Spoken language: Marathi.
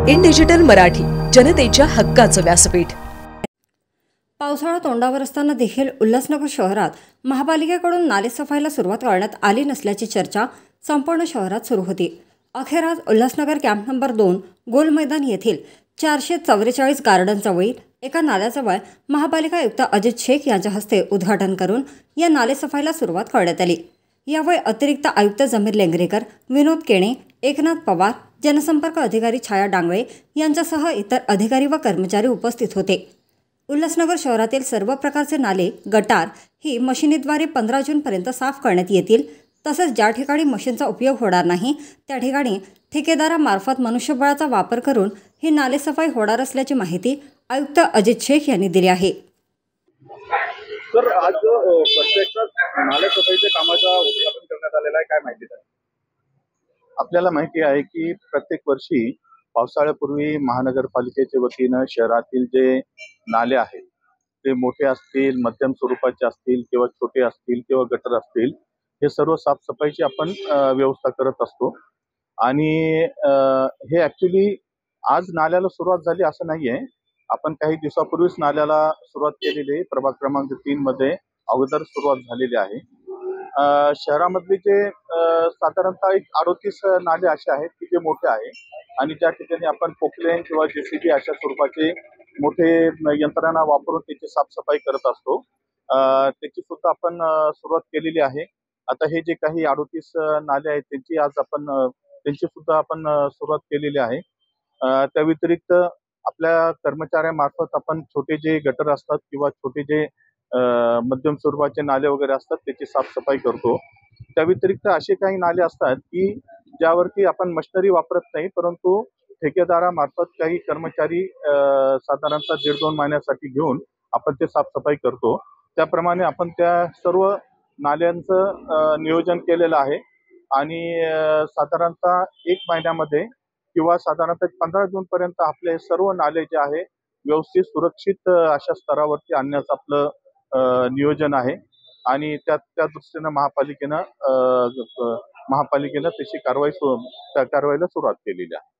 इन डिजिटल मराठी, जनतेच्या हक्काचं व्यासपीठ। पावसाळा तोंडावर असताना देखील उल्हासनगर शहरात महापालिकेकडून नालेसफाईला सुरुवात करण्यात आली नसल्याची चर्चा संपूर्ण शहरात सुरू होती। अखेर आज उल्हासनगर कॅम्प नंबर 2 गोल मैदान येथील 444 गार्डनजवळील एका नाल्याजवळ महापालिका आयुक्त अजित शेख यांच्या हस्ते उद्घाटन करून या नालेसफाईला सुरुवात करण्यात आली। यावेळी अतिरिक्त आयुक्त जमीर लेंगरेकर, विनोद केणे, एकनाथ पवार, जनसंपर्क अधिकारी छाया डांगळे यांच्यासह इतर अधिकारी व कर्मचारी उपस्थित होते। उल्हासनगर शहरातील सर्व प्रकारचे नाले, गटार ही मशिनीद्वारे 15 जूनपर्यंत साफ करण्यात येतील। तसेच ज्या ठिकाणी मशीनचा उपयोग होणार नाही त्या ठिकाणी ठेकेदारामार्फत मनुष्यबळाचा वापर करून ही नालेसफाई होणार असल्याची माहिती आयुक्त अजित शेख यांनी दिली आहे। सर, आज प्रत्यक्षात नालेसफाईच्या कामाचा उद्घाटन करण्यात आलेला आहे, काय माहिती आहे? आपल्याला माहिती आहे की प्रत्येक वर्षी पावसाळ्यापूर्वी महानगरपालिकेच्या वतीनं शहरातील जे नाले आहेत ते मोठे असतील, मध्यम स्वरूपाचे असतील किंवा छोटे असतील किंवा गटर असतील, हे सर्व साफसफाईची आपण व्यवस्था करत असतो। आणि हे ॲक्च्युली आज नाल्याला सुरुवात झाली असं नाही आहे, आपण काही दिवसापूर्वीच नाल्याला सुरुवात केलेली आहे। प्रभाग क्रमांक 3 मध्ये अगोदर सुरुवात झालेली आहे। शहरामधले जे साधारणतः 38 नाले असे आहेत की जे मोठे आहे आणि ज्या ठिकाणी आपण पोकलेन किंवा JCB अशा स्वरूपाचे मोठे यंत्रणा वापरून त्याची साफसफाई करत असतो। त्याची सुद्धा आपण सुरुवात केलेली आहे। आता हे जे काही 38 नाले आहेत त्यांची सुद्धा आपण सुरुवात केलेली आहे। त्या व्यतिरिक्त आपल्या कर्मचाऱ्यांमार्फत आपण छोटे जे गटर असतात किंवा छोटे जे मध्यम स्वरूपाचे नाले वगैरे असतात त्याची साफसफाई करतो। त्या व्यतिरिक्त असे काही नाले असतात की ज्यावरती आपण मशिनरी वापरत नाही, परंतु ठेकेदारामार्फत काही कर्मचारी साधारणतः 1.5-2 महिन्यासाठी घेऊन आपण ते साफसफाई करतो। त्याप्रमाणे आपण त्या सर्व नाल्यांचं नियोजन केलेलं आहे आणि साधारणतः 1 महिन्यामध्ये किंवा साधारणतः 15 जूनपर्यंत आपले सर्व नाले जे आहे व्यवस्थित सुरक्षित अशा स्तरावरती आणण्याचं आपलं नियोजन आहे आणि त्या दृष्टीनं महापालिकेनं तशी कारवाईला सुरुवात केलेली आहे।